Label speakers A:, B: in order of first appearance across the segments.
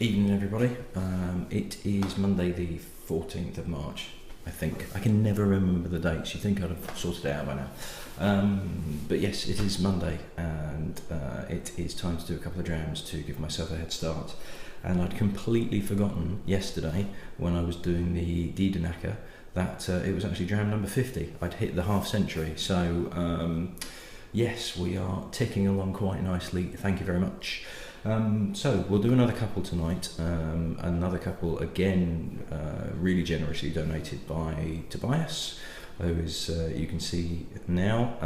A: Evening, everybody. It is Monday the 14th of March, I think. I can never remember the dates. You'd think I'd have sorted it out by now. But yes, it is Monday, and it is time to do a couple of drams to give myself a head start. And I'd completely forgotten yesterday, when I was doing the Diedenacke, that it was actually dram number 50. I'd hit the half century. So yes, we are ticking along quite nicely. Thank you very much. So we'll do another couple tonight, another couple again really generously donated by Tobias, who is you can see now,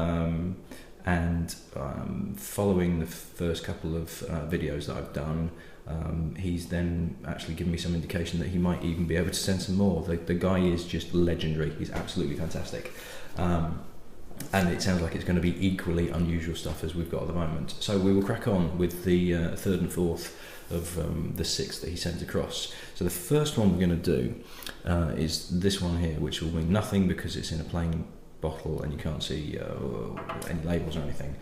A: and following the first couple of videos that I've done, he's then actually given me some indication that he might even be able to send some more. The guy is just legendary. He's absolutely fantastic. And it sounds like it's going to be equally unusual stuff as we've got at the moment. So we will crack on with the third and fourth of the six that he sent across. So the first one we're going to do is this one here, which will mean nothing because it's in a plain bottle and you can't see any labels or anything.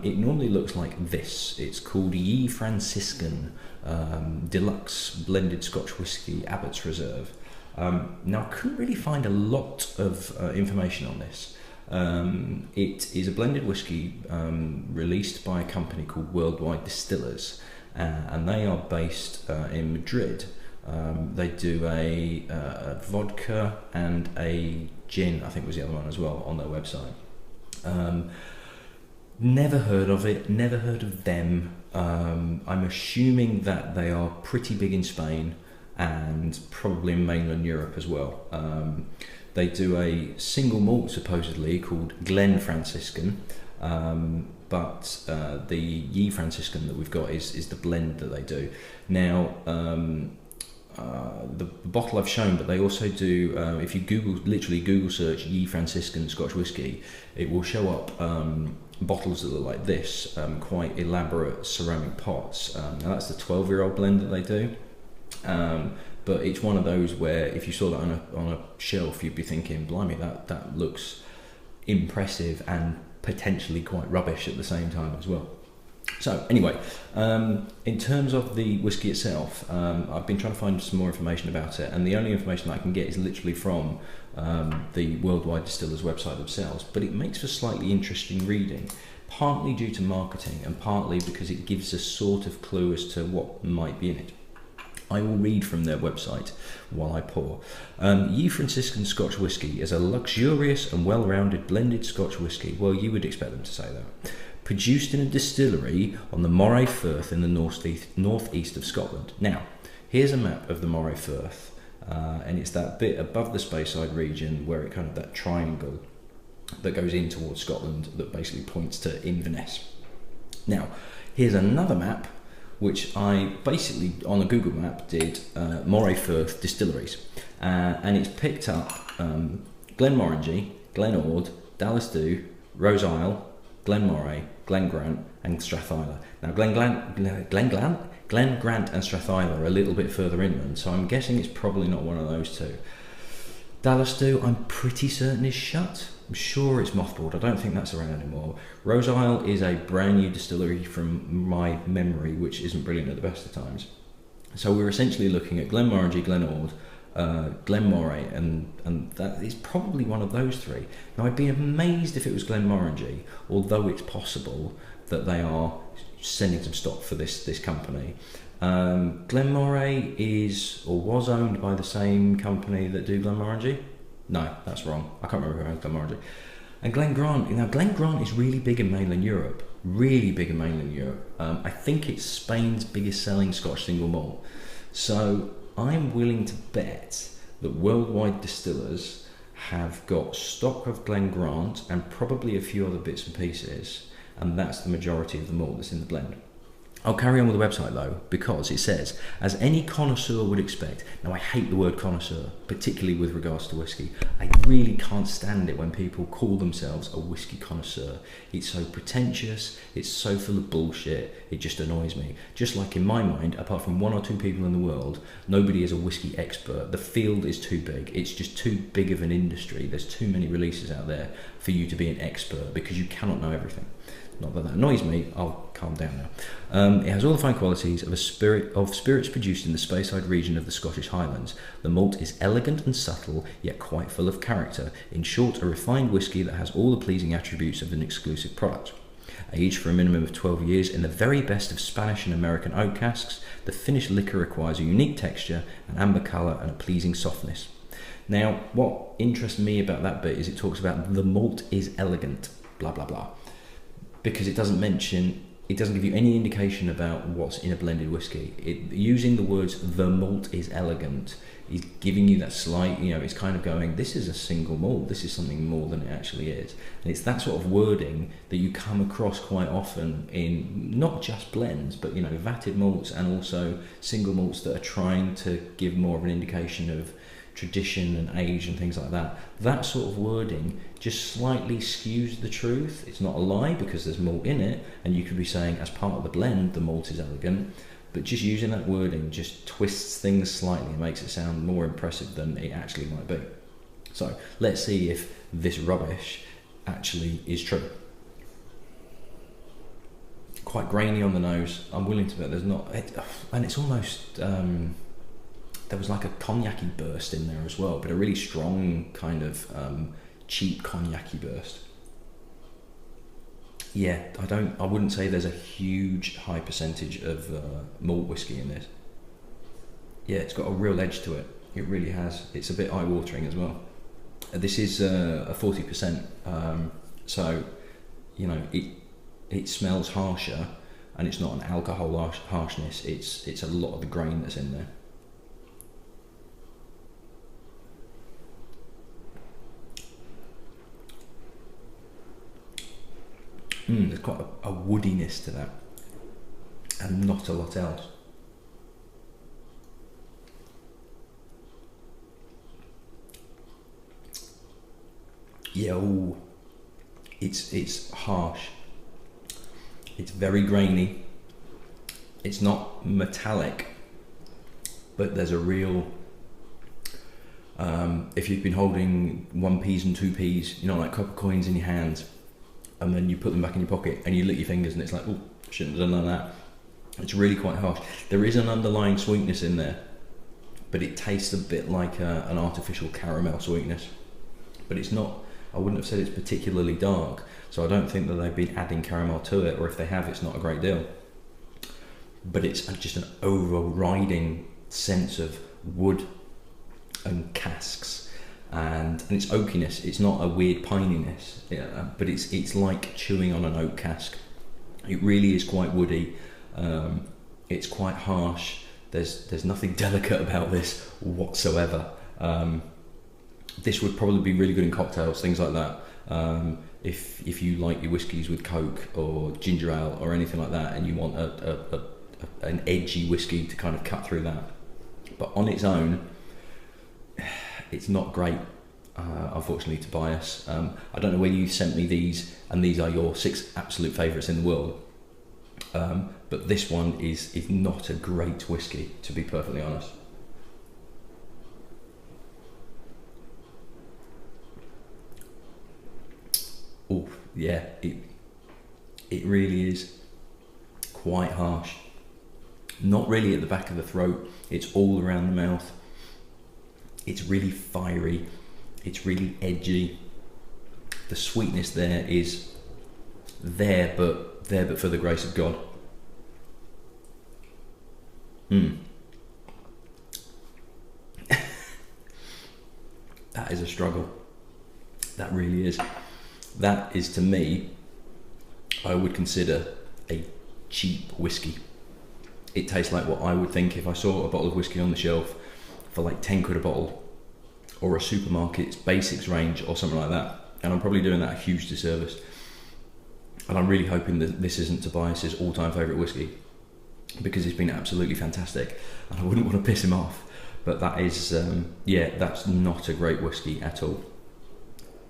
A: It normally looks like this. It's called Franciscan Deluxe Blended Scotch Whisky Abbott's Reserve. Now I couldn't really find a lot of information on this. It is a blended whisky released by a company called Worldwide Distillers, and they are based in Madrid. They do a vodka and a gin, I think was the other one as well, on their website. Never heard of it, never heard of them. I'm assuming that they are pretty big in Spain and probably in mainland Europe as well. They do a single malt supposedly called Franciscan, but the Franciscan that we've got is the blend that they do. Now, the bottle I've shown, but they also do, if you literally Google search Franciscan Scotch Whisky, it will show up bottles that look like this, quite elaborate ceramic pots. Now that's the 12-year-old blend that they do. But it's one of those where if you saw that on a shelf, you'd be thinking, blimey, that looks impressive and potentially quite rubbish at the same time as well. So anyway, in terms of the whisky itself, I've been trying to find some more information about it, and the only information that I can get is literally from the Worldwide Distillers website themselves, but it makes for slightly interesting reading, partly due to marketing and partly because it gives a sort of clue as to what might be in it. I will read from their website while I pour. Franciscan Scotch Whisky is a luxurious and well-rounded blended Scotch whisky. Well, you would expect them to say that. Produced in a distillery on the Moray Firth in the northeast of Scotland. Now, here's a map of the Moray Firth, and it's that bit above the Speyside region where it kind of that triangle that goes in towards Scotland that basically points to Inverness. Now, here's another map which I basically, on a Google map, did Moray Firth distilleries. And it's picked up Glenmorangie, Glenord, Dallasdew, Rose Isle, Glenmoray, Glengrant and Strathyler. Now Glengrant and Strathyler are a little bit further inland, so I'm guessing it's probably not one of those two. Dallasdew, I'm pretty certain is shut. I'm sure it's mothballed. I don't think that's around anymore. Rose Isle is a brand new distillery from my memory, which isn't brilliant at the best of times. So we're essentially looking at Glenmorangie, Glenord, Glenmoray, and that is probably one of those three. Now I'd be amazed if it was Glenmorangie, although it's possible that they are sending some stock for this company. Glenmoray is or was owned by the same company that do Glenmorangie. No, that's wrong. I can't remember who owns Glenmorangie. And Glengrant. Now Glengrant is really big in mainland Europe. Really big in mainland Europe. I think it's Spain's biggest selling Scotch single malt. So I'm willing to bet that Worldwide Distillers have got stock of Glengrant and probably a few other bits and pieces, and that's the majority of the malt that's in the blend. I'll carry on with the website though, because it says, as any connoisseur would expect. Now I hate the word connoisseur, particularly with regards to whiskey. I really can't stand it when people call themselves a whiskey connoisseur. It's so pretentious, it's so full of bullshit, it just annoys me. Just like in my mind, apart from one or two people in the world, nobody is a whiskey expert. The field is too big, it's just too big of an industry. There's too many releases out there for you to be an expert because you cannot know everything. Not that annoys me. I'll calm down now. It has all the fine qualities of spirits produced in the Speyside region of the Scottish Highlands. The malt is elegant and subtle, yet quite full of character. In short, a refined whisky that has all the pleasing attributes of an exclusive product. Aged for a minimum of 12 years in the very best of Spanish and American oak casks, the finished liquor requires a unique texture, an amber colour and a pleasing softness. Now, what interests me about that bit is it talks about the malt is elegant, blah, blah, blah. Because it doesn't give you any indication about what's in a blended whisky. Using the words, the malt is elegant, is giving you that slight, it's kind of going, this is a single malt, this is something more than it actually is. And it's that sort of wording that you come across quite often in not just blends, but, vatted malts and also single malts that are trying to give more of an indication of tradition and age and things like that. That sort of wording just slightly skews the truth. It's not a lie because there's malt in it, and you could be saying as part of the blend the malt is elegant, but just using that wording just twists things slightly and makes it sound more impressive than it actually might be. So let's see if this rubbish actually is true. Quite grainy on the nose. I'm willing to bet there's not, and it's almost there was like a cognac-y burst in there as well, but a really strong kind of cheap cognac-y burst. Yeah, I wouldn't say there's a huge high percentage of malt whiskey in this. Yeah, it's got a real edge to it. It really has. It's a bit eye-watering as well. This is a 40%, so it smells harsher, and it's not an alcohol harshness. It's a lot of the grain that's in there. There's quite a woodiness to that, and not a lot else. Yeah, it's harsh. It's very grainy. It's not metallic, but there's a real. If you've been holding 1p's and 2p's, like copper coins in your hands, and then you put them back in your pocket and you lick your fingers and it's like, oh, shouldn't have done that. It's really quite harsh. There is an underlying sweetness in there, but it tastes a bit like an artificial caramel sweetness. But it's not, I wouldn't have said it's particularly dark, so I don't think that they've been adding caramel to it, or if they have, it's not a great deal. But it's just an overriding sense of wood and casks. And its oakiness, it's not a weird pininess, but it's like chewing on an oak cask. It really is quite woody. It's quite harsh. There's nothing delicate about this whatsoever. This would probably be really good in cocktails, things like that. If you like your whiskies with Coke or ginger ale or anything like that, and you want an edgy whiskey to kind of cut through that, but on its own, it's not great, unfortunately, to bias. I don't know whether you sent me these and these are your 6 absolute favourites in the world, but this one is not a great whiskey, to be perfectly honest. Oh yeah, it really is quite harsh. Not really at the back of the throat, it's all around the mouth. It's really fiery, it's really edgy. The sweetness there is there, but for the grace of God. That is a struggle. That really is. That is, to me, I would consider a cheap whiskey. It tastes like what I would think if I saw a bottle of whiskey on the shelf for like 10 quid a bottle, or a supermarket's basics range or something like that. And I'm probably doing that a huge disservice. And I'm really hoping that this isn't Tobias's all-time favourite whiskey, because it's been absolutely fantastic and I wouldn't want to piss him off. But that is, that's not a great whiskey at all.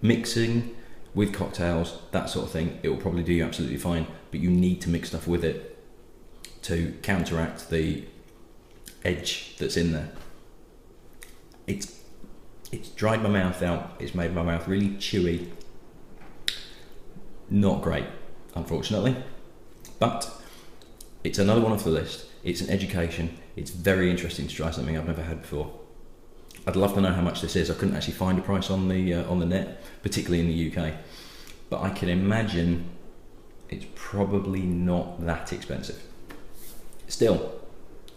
A: Mixing with cocktails, that sort of thing, it will probably do you absolutely fine, but you need to mix stuff with it to counteract the edge that's in there. It's dried my mouth out, it's made my mouth really chewy. Not great. unfortunately. But it's another one off the list. It's an education. It's very interesting to try something I've never had before. I'd love to know how much this is. I couldn't actually find a price on the net, particularly in the UK. But I can imagine it's probably not that expensive. Still,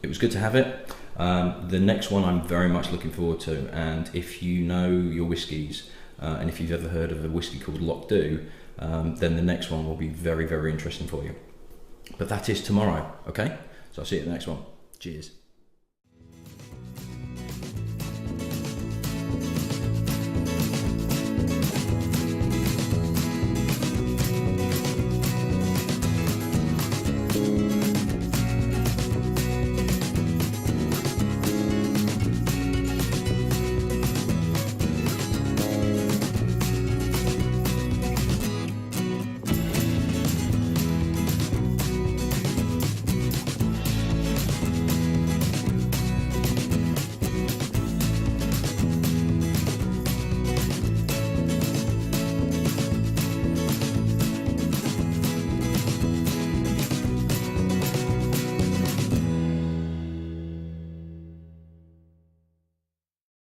A: it was good to have it. The next one I'm very much looking forward to, and if you know your whiskies, and if you've ever heard of a whiskey called Loch Do, then the next one will be very, very interesting for you. But that is tomorrow, okay? So I'll see you at the next one. Cheers.